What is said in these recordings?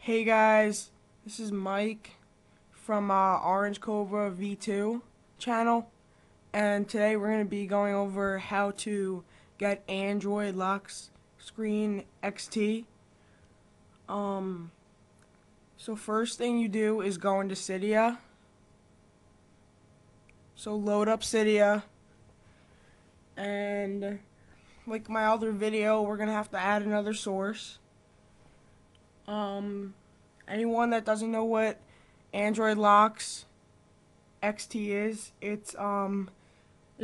Hey guys, this is Mike from Orange Cobra V2 channel, and today we're going to be going over how to get Android lock screen XT. So first thing you do is go into Cydia. So load up Cydia, and like my other video, we're going to have to add another source. Anyone that doesn't know what Android Locks XT is, it's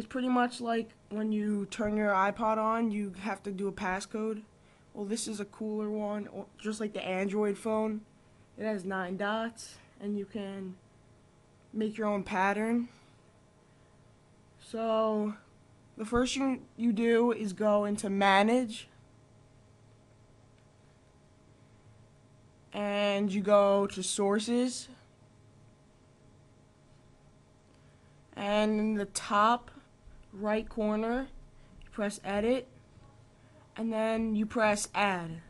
pretty much like when you turn your iPod on, you have to do a passcode. Well, this is a cooler one, just like the Android phone. It has 9 dots, and you can make your own pattern. So the first thing you do is go into Manage, and you go to Sources, and in the top right corner you press Edit, and then you press Add.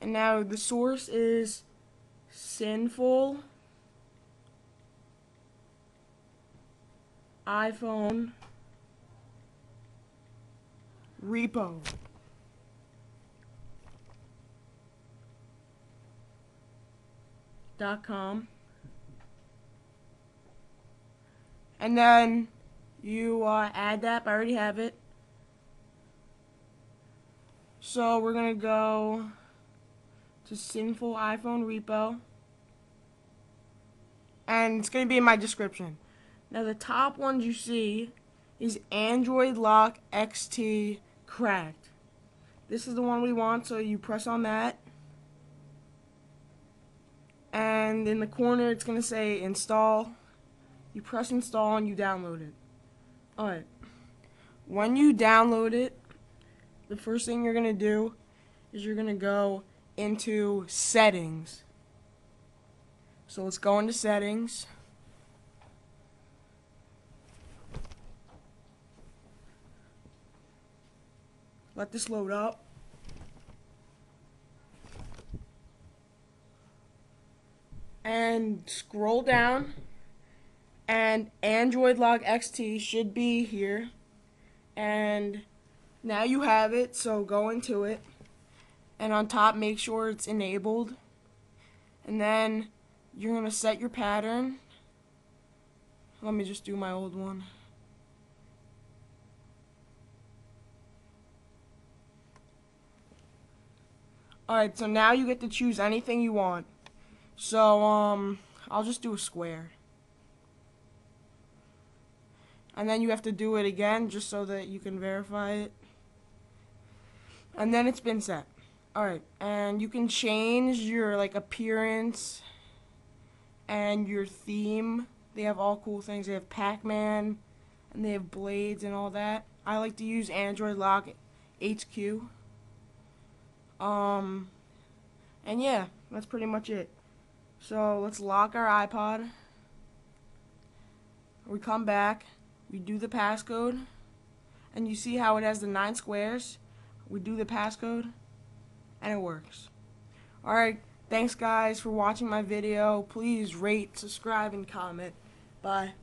And now the source is Sinful iPhone Repo. .com, and then you add that. I already have it. So we're gonna go to Sinful iPhone Repo, and it's gonna be in my description. Now the top ones you see is Android Lock XT Cracked. This is the one we want, so you press on that. And in the corner it's going to say install. You press install and you download it. Alright. When you download it, the first thing you're going to do is you're going to go into settings. So let's go into settings. Let this load up. And scroll down, and Android Lock XT should be here, and now you have it. So go into it, and on top make sure it's enabled, and then you're gonna set your pattern. Let me just do my old one. Alright, so now you get to choose anything you want. So, I'll just do a square. And then you have to do it again just so that you can verify it. And then it's been set. Alright, and you can change your appearance and your theme. They have all cool things. They have Pac-Man, and they have blades and all that. I like to use Android Lock HQ. And yeah, that's pretty much it. So let's lock our iPod. We come back, we do the passcode, and you see how it has the 9 squares. We do the passcode, and it works. Alright, thanks guys for watching my video. Please rate, subscribe, and comment. Bye.